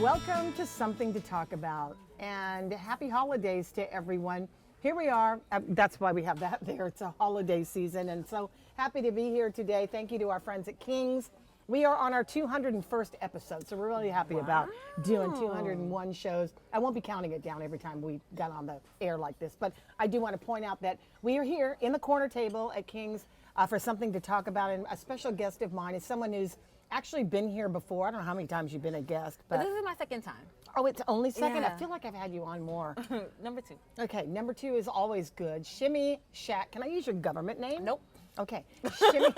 Welcome to Something to Talk About, and happy holidays to everyone. Here we are. That's why we have that there. It's a holiday season, and so happy to be here today. Thank you to our friends at King's. We are on our 201st episode, so we're really happy about doing 201 shows. I won't be counting it down every time we got on the air like this, but I do want to point out that we are here in the corner table at King's for Something to Talk About, and a special guest of mine is someone who's actually been here before. I don't know how many times you've been a guest, but this is my second time. Oh, it's only second? Yeah. I feel like I've had you on more. Number 2. Okay, number 2 is always good. Shimmy Shack. Can I use your government name? Nope. Okay. Shimmy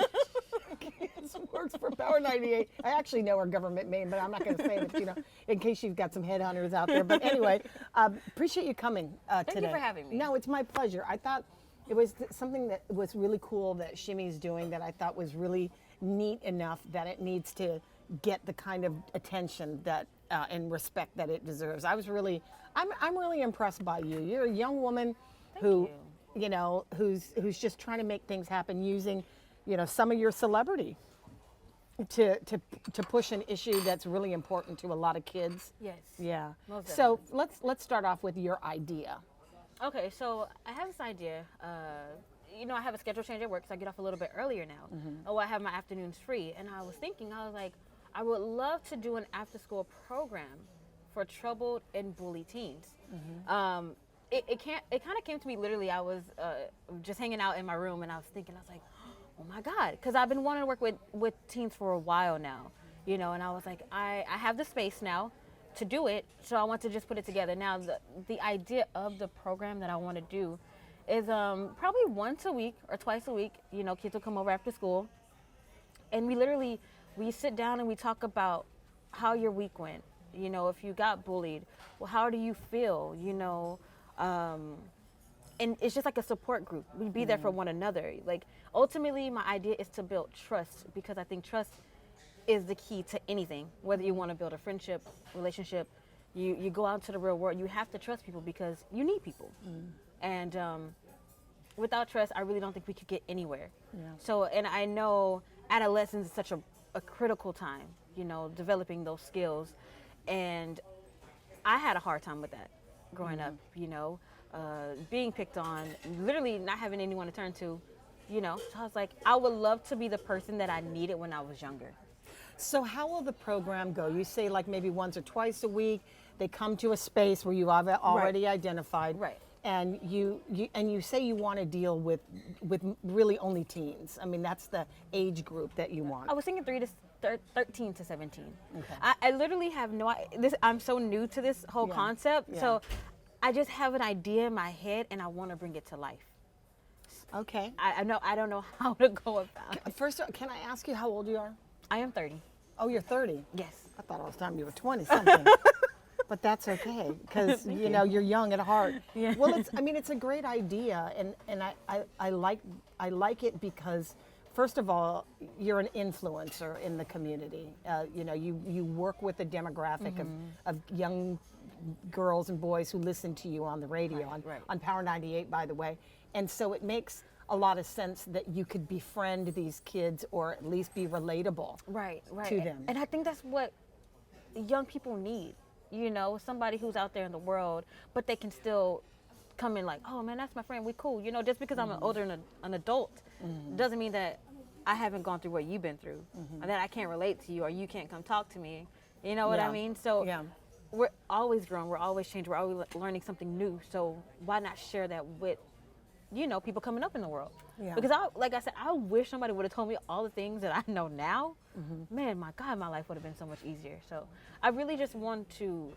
This works for Power 98. I actually know her government name, but I'm not going to say it, in case you've got some headhunters out there. But anyway, appreciate you coming today. Thank you for having me. No, it's my pleasure. I thought it was something that was really cool that Shimmy's doing that I thought was really neat enough that it needs to get the kind of attention that and respect that it deserves. I'm really impressed by you. You're a young woman who's just trying to make things happen using, some of your celebrity to push an issue that's really important to a lot of kids. Yes. Yeah. Most So let's start off with your idea. Okay, so I have this idea. I have a schedule change at work, so I get off a little bit earlier now. Oh, I have my afternoons free, and I was like, I would love to do an after-school program for troubled and bullied teens. It kind of came to me literally. I was just hanging out in my room, and I was like, oh my God, because I've been wanting to work with teens for a while now, and I was like, I have the space now to do it, so I want to just put it together. Now, the idea of the program that I want to do is probably once a week or twice a week, kids will come over after school, and we sit down and we talk about how your week went. If you got bullied, well, how do you feel? And it's just like a support group. We be there for one another. Like, ultimately, my idea is to build trust, because I think trust is the key to anything. Whether you want to build a friendship, relationship, you go out to the real world, you have to trust people because you need people. And without trust, I really don't think we could get anywhere. Yeah. So, and I know adolescence is such a critical time, developing those skills. And I had a hard time with that growing up, being picked on, literally not having anyone to turn to, So I was like, I would love to be the person that I needed when I was younger. So how will the program go? You say like maybe once or twice a week, they come to a space where you have already identified. Right. And you say you want to deal with really only teens. I mean, that's the age group that you want. I was thinking 13 to 17. Okay. I literally have no idea. I'm so new to this whole concept. Yeah. So I just have an idea in my head and I want to bring it to life. Okay. I don't know how to go about it. First, can I ask you how old you are? I am 30. Oh, you're 30? Yes. I thought all the time you were 20-something. But that's okay, because you're young at heart. Yeah. Well, it's a great idea, and I like it because, first of all, you're an influencer in the community. You work with a demographic of young girls and boys who listen to you on the radio, on Power 98, by the way, and so it makes a lot of sense that you could befriend these kids or at least be relatable to them. And I think that's what young people need. Somebody who's out there in the world, but they can still come in like, oh man, that's my friend, we cool. Just because I'm an adult doesn't mean that I haven't gone through what you've been through, or that I can't relate to you, or you can't come talk to me. You know what I mean? So we're always growing, we're always changing, we're always learning something new. So why not share that with, people coming up in the world? Yeah. Because like I said, I wish somebody would have told me all the things that I know now. Man, my God, my life would have been so much easier. So I really just want to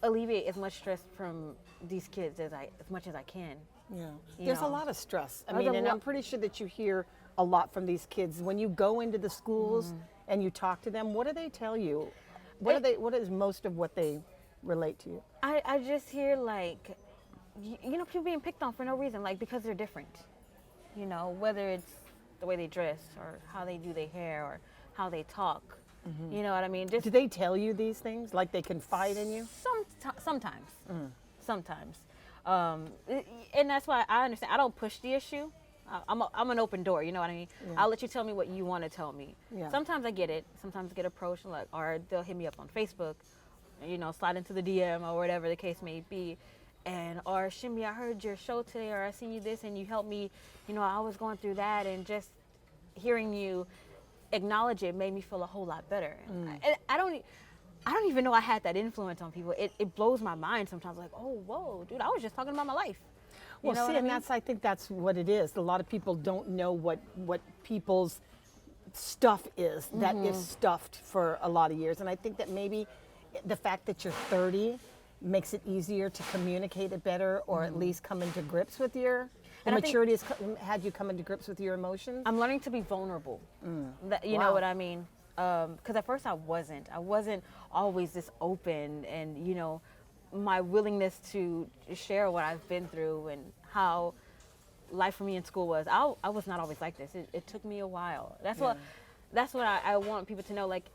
alleviate as much stress from these kids as much as I can. Yeah, there's a lot of stress. And I'm pretty sure that you hear a lot from these kids when you go into the schools and you talk to them. What do they tell you? What is most of what they relate to you? I just hear like, people being picked on for no reason, like because they're different. Whether it's the way they dress or how they do their hair or how they talk. You know what I mean? Do they tell you these things? Like they confide in you? Sometimes. Sometimes. And that's why I understand. I don't push the issue. I'm an open door, you know what I mean? Yeah. I'll let you tell me what you want to tell me. Yeah. Sometimes I get it. Sometimes I get approached, or they'll hit me up on Facebook, slide into the DM or whatever the case may be. And, or Shimmy, I heard your show today, or I seen you this and you helped me, I was going through that, and just hearing you acknowledge it made me feel a whole lot better. And I don't even know I had that influence on people. It blows my mind sometimes, like, oh, whoa, dude, I was just talking about my life. Well, see, and I think that's what it is. A lot of people don't know what people's stuff is that is stuffed for a lot of years. And I think that maybe the fact that you're 30 makes it easier to communicate it better, or at least come into grips with the maturity has had you come into grips with your emotions. I'm learning to be vulnerable. You know what I mean? Because at first I wasn't always this open, and my willingness to share what I've been through and how life for me in school was. I was not always like this. It took me a while. That's what I want people to know. Like,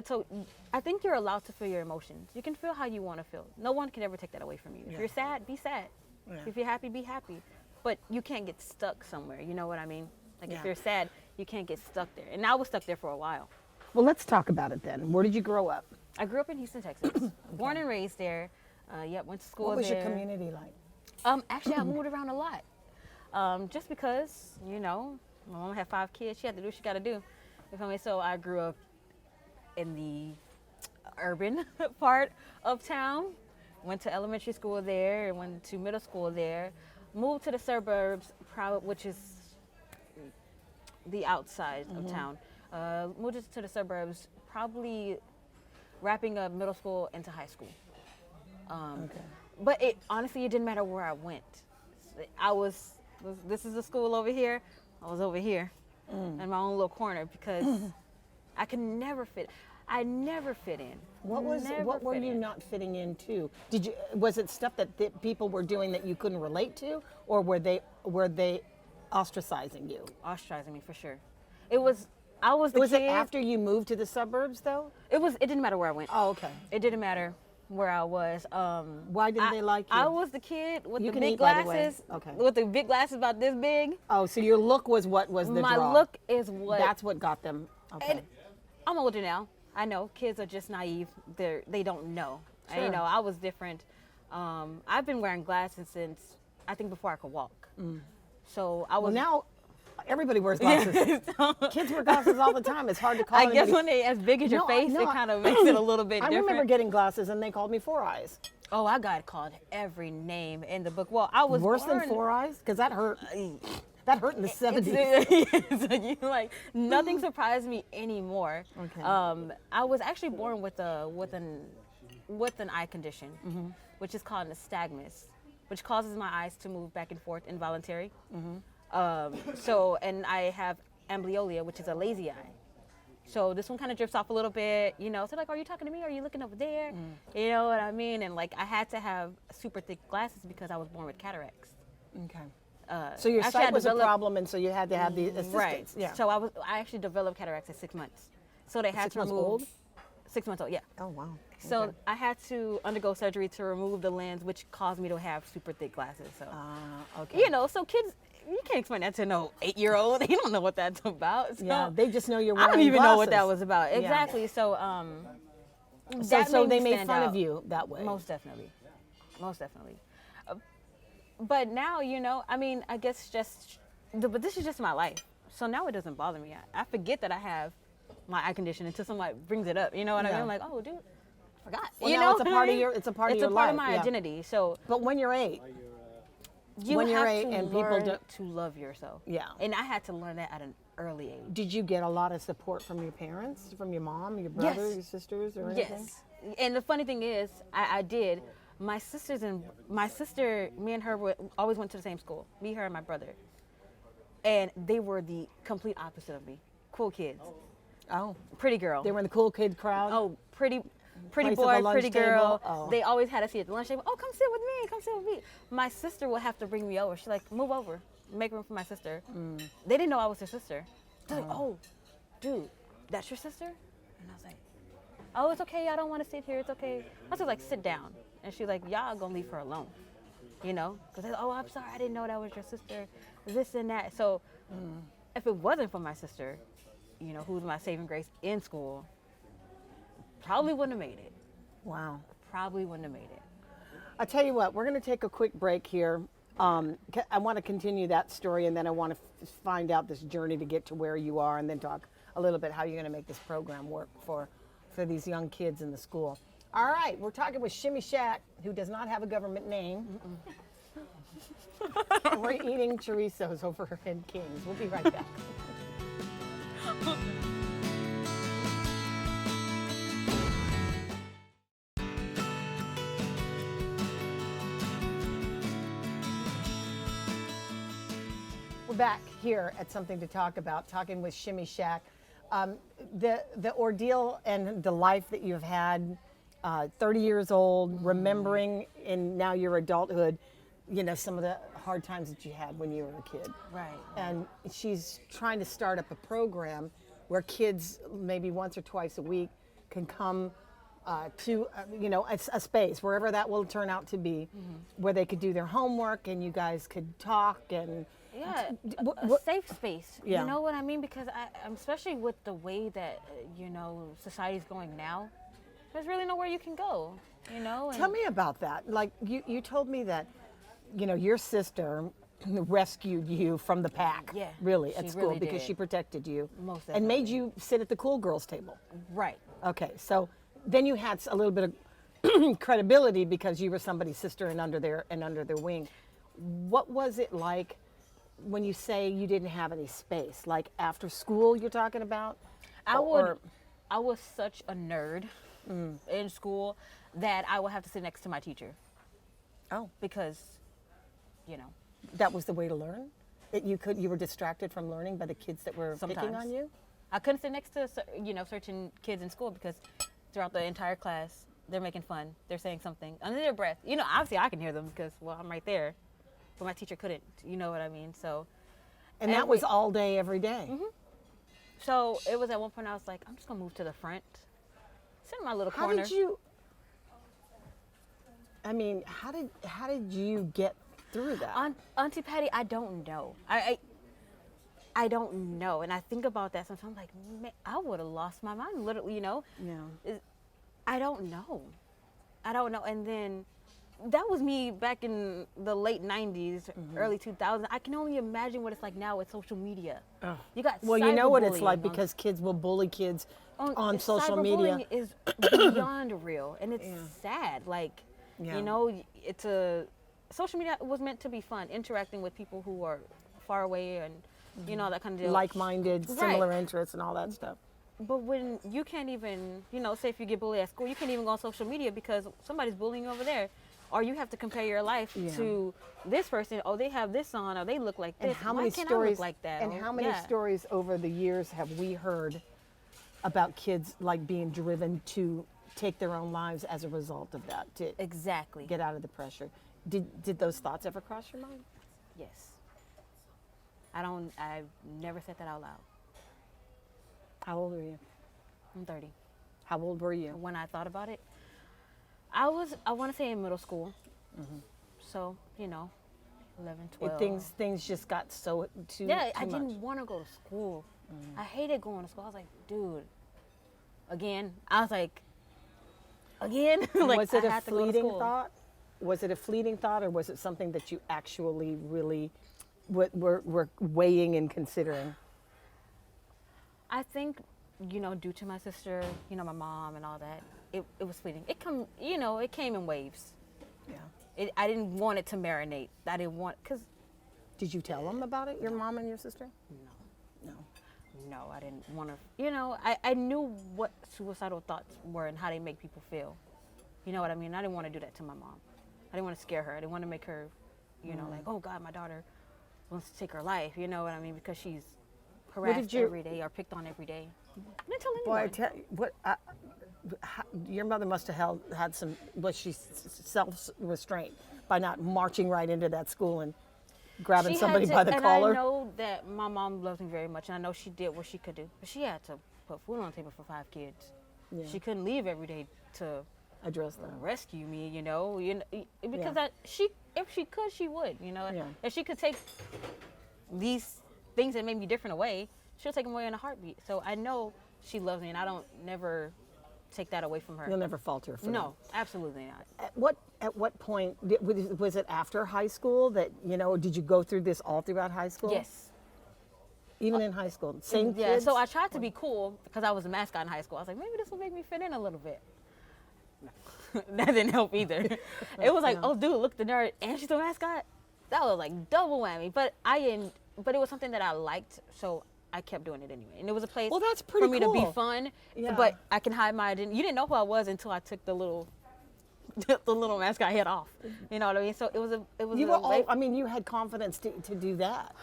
so I think you're allowed to feel your emotions. You can feel how you want to feel. No one can ever take that away from you. If you're sad, be sad. If you're happy, be happy. But you can't get stuck somewhere. You know what I mean? Like, if you're sad, you can't get stuck there. And I was stuck there for a while. Well, let's talk about it then. Where did you grow up? I grew up in Houston, Texas. Born and raised there. Went to school there. What was your community like? Actually, I moved around a lot. Just because, my mom had 5 kids. She had to do what she got to do. You feel me? So I grew up in the urban part of town. Went to elementary school there, went to middle school there. Moved to the suburbs, which is the outside of town. Moved to the suburbs, probably wrapping up middle school into high school. But honestly, it didn't matter where I went. This is the school over here. I was over here in my own little corner, because I could never fit. I never fit in. What were you not fitting into? Was it stuff that people were doing that you couldn't relate to, or were they ostracizing you? Ostracizing me, for sure. I was the kid. Was it after you moved to the suburbs though? It didn't matter where I went. Oh, okay. It didn't matter where I was. Why didn't they like you? I was the kid with You the can big eat, by the way. glasses. Okay. With the big glasses about this big. Oh, so your look was what was the My draw? look is what. That's what got them. Okay. And I'm older now. I know kids are just naive. They don't know. Sure. And, I was different. I've been wearing glasses since I think before I could walk. So I was. Well, now everybody wears glasses. Kids wear glasses all the time. It's hard to call. I guess when they as big as your face, it kind of makes it a little bit different. I remember getting glasses and they called me Four Eyes. Oh, I got called every name in the book. Well, I was worse than Four Eyes, because that hurt. That hurt in the 70s. So nothing surprised me anymore. Okay. I was actually born with an eye condition, which is called nystagmus, which causes my eyes to move back and forth involuntary. And I have amblyopia, which is a lazy eye. So this one kind of drifts off a little bit, So like, are you talking to me? Are you looking over there? You know what I mean? And like, I had to have super thick glasses because I was born with cataracts. Okay. So your sight was a problem, and so you had to have the assistance. Right. Yeah. So I actually developed cataracts at 6 months. So they had to remove. 6 months old? 6 months old, yeah. Oh wow. So Okay. I had to undergo surgery to remove the lens, which caused me to have super thick glasses. So okay. so kids, you can't explain that to no 8-year-old. They don't know what that's about. So Yeah, they just know you're wearing I don't even know what that glasses. was about. Yeah. Exactly. So So they made stand fun out. of you that way. Most definitely. But now, I guess but this is just my life. So now it doesn't bother me. I forget that I have my eye condition until somebody brings it up. You know what I mean? I'm like, oh, dude, I forgot. Well, now it's a part of your. It's a part of your life. It's a part of my identity. So, But when you're 8, you when you're have 8 to and people learn don't- to love yourself. Yeah. And I had to learn that at an early age. did you get a lot of support from your parents, from your mom, your brother, Yes. your sisters, or anything? Yes. And the funny thing is, I did. My sister, me and her always went to the same school. Me, her, and my brother. And they were the complete opposite of me. Cool kids. Oh, Pretty girl. they were in the cool kid crowd. Oh, pretty Place at the boy, lunch pretty girl. table? Oh. They always had a seat at the lunch table. Oh, come sit with me. Come sit with me. My sister would have to bring me over. She's like, move over. Make room for my sister. They didn't know I was her sister. They're like, oh, dude, that's your sister? And I was like, oh, it's okay. I don't want to sit here. It's okay. I was like, sit down. And she's like, y'all gonna leave her alone. Because they're like, oh, I'm sorry. I didn't know that was your sister. This and that. So if it wasn't for my sister, who's my saving grace in school, probably wouldn't have made it. Wow. probably wouldn't have made it. I'll tell you what, we're going to take a quick break here. I want to continue that story, and then I want to find out this journey to get to where you are, and then talk a little bit how you're going to make this program work for these young kids in the school. All right, we're talking with Shimmy Shack, who does not have a government name. And we're eating chorizos over in Kings. We'll be right back. We're back here at Something to Talk About, talking with Shimmy Shack. The ordeal and the life that you've had, 30 years old, remembering in now your adulthood, you know, some of the hard times that you had when you were a kid. Right. And she's trying to start up a program where kids maybe once or twice a week can come to, you know, a space, wherever that will turn out to be, where they could do their homework and you guys could talk and... Yeah, a safe space. Yeah. You know what I mean? Because I'm especially with the way that, you know, society's going now, there's really nowhere you can go, you know? And Tell me about that. Like, you told me that, you know, your sister rescued you from the pack, Yeah, really, she at school, really because did. she protected you. Most and made definitely. you sit at the cool girls table. Right. Okay, so then you had a little bit of credibility because you were somebody's sister and under their wing. What was it like when you say you didn't have any space? Like after school, you're talking about? I was such a nerd in school that I would have to sit next to my teacher Oh, because, you know, that was the way to learn? You were distracted from learning by the kids that were picking Sometimes. on you? I couldn't sit next to, you know, certain kids in school because throughout the entire class, they're making fun. They're saying something under their breath. You know, obviously I can hear them because, well, I'm right there. But my teacher couldn't, you know what I mean? So, And that was all day, every day. so it was at one point I was like, I'm just gonna move to the front, sit in my little How corner. did you? I mean, how did you get through that? Auntie Patty, I don't know. I don't know, and I think about that sometimes. I'm like, man, I would have lost my mind, literally. You know, Yeah. I don't know. And then that was me back in the late 90s, early 2000s. I can only imagine what it's like now with social media. Oh. You got Well, you know what it's like cyberbullying on- because kids will bully kids on social media. Cyberbullying is beyond real, and it's sad. Like, Yeah. you know, social media was meant to be fun, interacting with people who are far away and, you know, that kind of deal. Like-minded, Right. similar interests, and all that stuff. But when you can't even, you know, say if you get bullied at school, you can't even go on social media because somebody's bullying you over there. Or you have to compare your life to this person. Oh, they have this on, or they look like this. And how Why many can't stories? I look like that? And Or- how many yeah. stories over the years have we heard about kids like being driven to take their own lives as a result of that, to Exactly. get out of the pressure? Did those thoughts ever cross your mind? Yes. I've never said that out loud. How old were you? I'm 30. How old were you? When I thought about it, I want to say in middle school. So, you know, 11, 12. Things just got so too Yeah, too I much. didn't want to go to school. I hated going to school. I was like, dude, again. I was like, again? Like, Was it I a had to go to fleeting school. thought? Was it a fleeting thought, or was it something that you actually really were weighing and considering? I think, you know, due to my sister, you know, my mom and all that, it was fleeting. It came in waves. Yeah. I didn't want it to marinate. I didn't want, because Did you tell them about it, your mom and your sister? no, I didn't want to, you know, I knew what suicidal thoughts were and how they make people feel. You know what I mean? I didn't want to do that to my mom. I didn't want to scare her. I didn't want to make her, you know, like, oh God, my daughter wants to take her life. You know what I mean? Because she's harassed every day or picked on every day. I didn't tell Boy, I anyone. tell you, your mother must have had some, was she self-restraint by not marching right into that school and grabbing She somebody had to, by the and collar? I know that my mom loves me very much, and I know she did what she could do. But she had to put food on the table for 5 kids. Yeah. She couldn't leave every day to Address them. rescue me, you know, because Yeah. if she could, she would, you know. Yeah. If she could take these things that made me different away, she'll take them away in a heartbeat. So I know she loves me, and I don't never take that away from her. You'll never falter for No, absolutely not. that. At what point was it after high school that did you go through this all throughout high school? Yes. Even in high school, same Yeah. kids? So I tried to be cool because I was a mascot in high school. I was like, maybe this will make me fit in a little bit. That didn't help either. It was like, No. oh, dude, look, the nerd, and she's a mascot. That was like double whammy. But I didn't. But it was something that I liked, so I kept doing it anyway. And it was a place Well, that's pretty for me to be cool. fun. Yeah. But I can hide my identity. You didn't know who I was until I took the little mascot head off. You know what I mean? So it was You a were way- all, I mean, you had confidence to do that.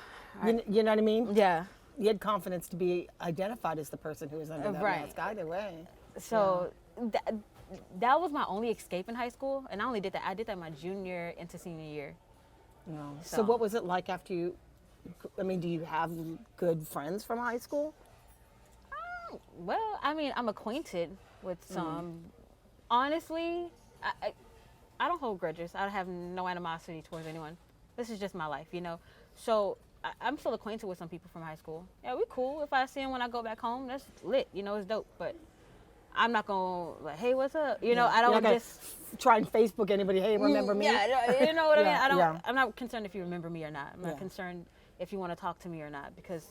You know what I mean? yeah. You had confidence to be identified as the person who was under that Right. mask either way. So that was my only escape in high school, and I only did that. I did that my junior into senior year. No. So So- what was it like after you, I mean, do you have good friends from high school? Well, I mean, I'm acquainted with some. Honestly, I don't hold grudges. I have no animosity towards anyone. This is just my life, you know. So I'm still acquainted with some people from high school. Yeah, we cool. If I see them when I go back home, that's lit. You know, it's dope. But I'm not gonna like, hey, what's up? You know, I You're don't not gonna just try and Facebook anybody, hey, remember me? Yeah, you know what I mean. Yeah, I don't. yeah. I'm not concerned if you remember me or not. I'm Yeah. not concerned if you want to talk to me or not because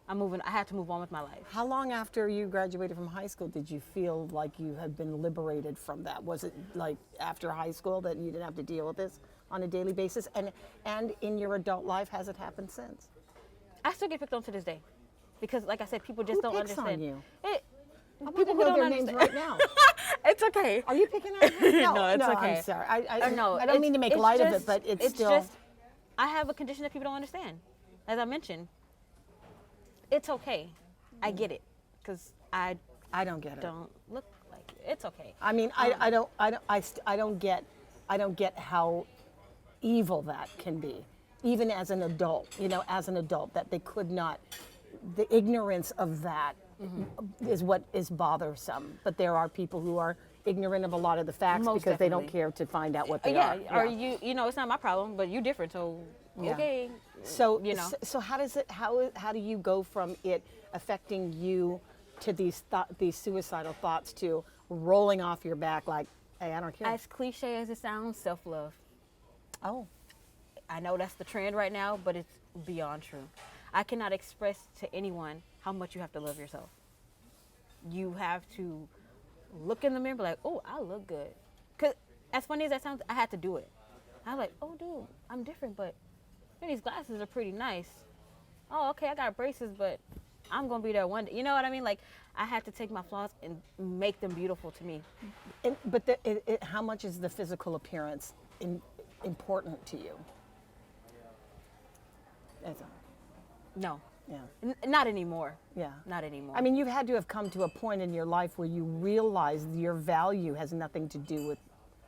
I'm moving. I have to move on with my life. How long after you graduated from high school did you feel like you had been liberated from that? Was it like after high school that you didn't have to deal with this on a daily basis? And in your adult life, has it happened since? I still get picked on to this day because, like I said, people just Who don't picks understand. on you? I want People to who know don't their names understand. right now. It's okay. Are you picking on me? No, it's okay. I'm sorry. I No, I don't mean to make light of it, just- but it's still. Just, I have a condition that people don't understand. As I mentioned, it's okay. I get it because I don't get it. don't look like it. It's okay. I mean, I don't get how evil that can be, even as an adult. You know, as an adult, that they could not. The ignorance of that is what is bothersome. But there are people who are ignorant of a lot of the facts Most because they don't definitely. care to find out what they Yeah, are. or you know, it's not my problem, but you different, so Yeah. okay. So you know. so how does it how do you go from it affecting you to these suicidal thoughts to rolling off your back like, hey, I don't care. As cliche as it sounds, self-love. Oh, I know that's the trend right now, but it's beyond true. I cannot express to anyone how much you have to love yourself. You have to look in the mirror and be like, oh, I look good. Because as funny as that sounds, I had to do it. I was like, oh, dude, I'm different, but man, these glasses are pretty nice. Oh, okay, I got braces, but I'm going to be there one day. You know what I mean? Like, I had to take my flaws and make them beautiful to me. but how much is the physical appearance important to you? No, Yeah. not anymore. Yeah. Not anymore. I mean, you've had to have come to a point in your life where you realize your value has nothing to do with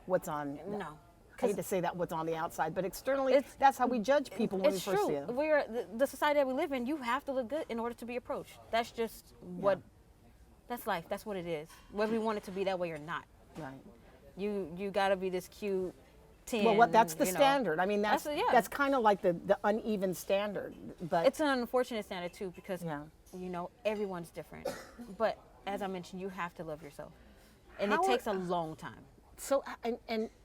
what's on. No. I hate to say that, what's on the outside, but externally, It's- that's how we judge people when It's we first true. see them. We're the society that we live in. You have to look good in order to be approached. That's just what. That's life. That's what it is. Whether we want it to be that way or not, Right. you got to be this cute 10. Well, that's the you know. standard. I mean, that's That's- yeah. kind of like the uneven standard. But It's an unfortunate standard too because Yeah. you know everyone's different. But as I mentioned, you have to love yourself, and How it are- takes a long time. so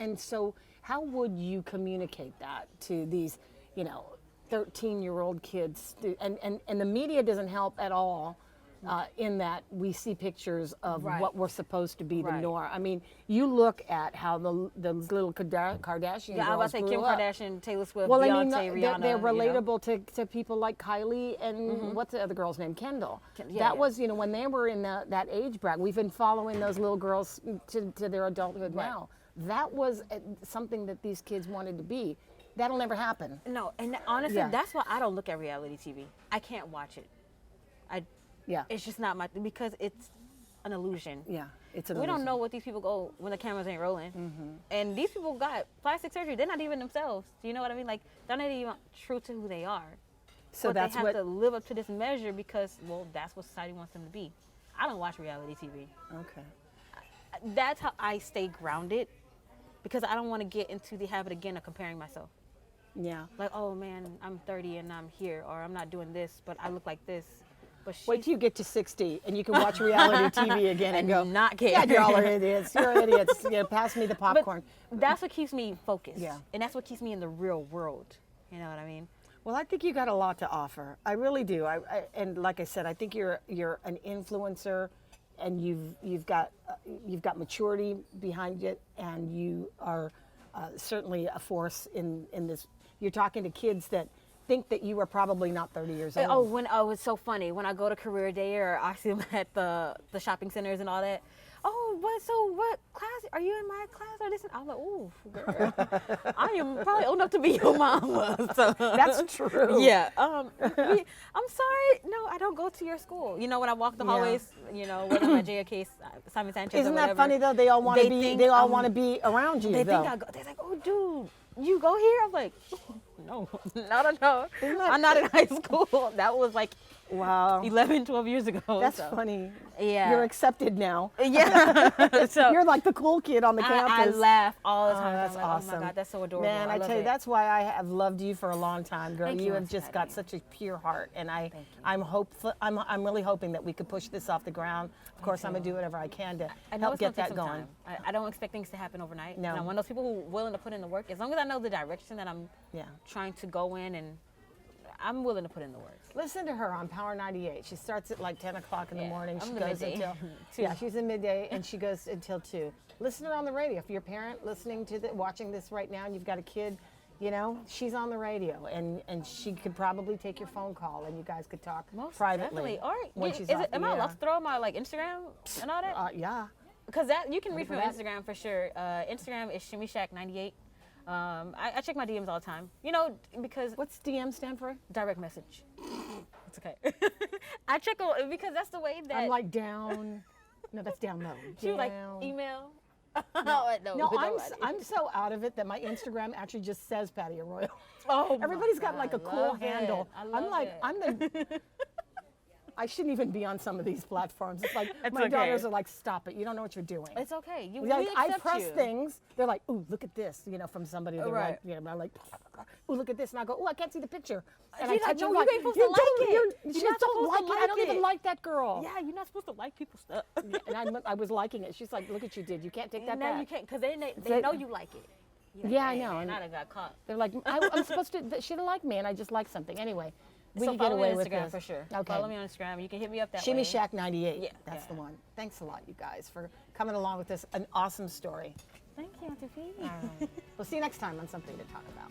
and so, how would you communicate that to these, 13-year-old kids? And the media doesn't help at all. In that we see pictures of Right. what we're supposed to be the Right. norm. I mean, you look at how the little Kardashian Yeah, I was girls about to say grew Kim up. Kardashian, Taylor Swift, Well, Beyonce, I mean, Rihanna. they're you know. relatable to people like Kylie and what's the other girl's name? Kendall. Yeah, that yeah. was, when they were in that age bracket. We've been following those little girls to their adulthood Right. now. That was something that these kids wanted to be. That'll never happen. No, and honestly, Yeah. that's why I don't look at reality TV. I can't watch it. Yeah. It's just not my because it's an illusion. Yeah. It's an We don't illusion. know what these people go when the cameras ain't rolling. And these people got plastic surgery. They're not even themselves. Do you know what I mean? Like they're not even true to who they are. So but that's they have what. to live up to this measure because, well, that's what society wants them to be. I don't watch reality TV. Okay. That's how I stay grounded because I don't want to get into the habit again of comparing myself. Yeah. Like, oh man, I'm 30 and I'm here, or I'm not doing this, but I look like this. But Wait till you get to 60 and you can watch reality TV again and go, not care. yeah, y'all are idiots. You're idiots. You know, pass me the popcorn. But that's what keeps me focused. Yeah. And that's what keeps me in the real world. You know what I mean? Well, I think you got a lot to offer. I really do. And like I said, I think you're an influencer, and you've got maturity behind it, and you are certainly a force in this. You're talking to kids that think that you are probably not 30 years old. It's so funny when I go to career day or I see them at the shopping centers and all that. Oh, what class are you in? My class or this? I'm like, ooh, girl, I am probably old enough to be your mama. So That's true. yeah. I'm sorry. No, I don't go to your school. You know, when I walk the hallways, you know, whether I'm at JFK, Simon Sanchez, Isn't or that whatever, funny though? They all want to be. think They all I'm- want to be around you. They though. think I go. They're like, oh, dude, you go here? I'm like, no, no. I'm not in high school. That was like Wow. 11, 12 years ago. That's so. funny. Yeah. You're accepted now. Yeah. So You're like the cool kid on the I campus. laugh all the time. that's I'm like, awesome. Oh my God, that's so adorable. Man, I love tell you, it. that's why I have loved you for a long time, girl. Thank You you, have Auntie just got Patty. such a pure heart, and you. I'm hopeful. I'm really hoping that we could push this off the ground. Of course, I'm gonna do whatever I can to I know help it's get gonna that take some going. time. I don't expect things to happen overnight. No. And I'm one of those people who are willing to put in the work. As long as I know the direction that I'm Yeah. trying to go in, and I'm willing to put in the work. Listen to her on Power 98. She starts at like 10 o'clock in the Yeah, morning. I'm She the goes midday. until 2. yeah, she's in midday, and she goes until 2. Listen to her on the radio. If you're a parent listening to watching this right now, and you've got a kid, you know, she's on the radio, and she could probably take your phone call, and you guys could talk privately. Definitely. All right. when Is she's it, off am the I air. allowed to throw my like Instagram and all that? Yeah. Because that you can reach me on for that. Instagram for sure. Instagram is Shimmy Shack 98. I check my DMs all the time. You know, because What's DM stand for? direct message. It's okay. I check on because that's the way that I'm like down. No, that's down low. she was like Down. email. No, I'm so out of it that my Instagram actually just says Patti Arroyo. Oh, Everybody's got like a cool love it. handle. I I'm love like, it. I'm the. I shouldn't even be on some of these platforms. It's like It's my okay. daughters are like, stop it! You don't know what you're doing. It's okay. You Like, we I accept press you. things. They're like, "Ooh, look at this," you know, from somebody. They're Right. like, you know, I'm like, "Ooh, look at this," and I go, "Ooh, I can't see the picture." And She's I like, touch "No, them you ain't supposed to "You like don't- it. you're- You're She not don't supposed like to it. I like don't even it." like that girl. Yeah, you're not supposed to like people's stuff. And I was liking it. She's like, "Look what you did. You can't take that No, back." you can't, because they They- know you like it. You're like, Yeah, I "Dang, know, man, and- I done got caught. They're like, I'm supposed to. She didn't like me, and I just like something. Anyway, we So can get follow me away on with Instagram this. for sure. Okay. Follow me on Instagram. You can hit me up that Shimmy way. Shack 98. Yeah, That's yeah. the one. Thanks a lot, you guys, for coming along with this. An awesome story. Thank you, Auntie P. All right. We'll see you next time on Something to Talk About.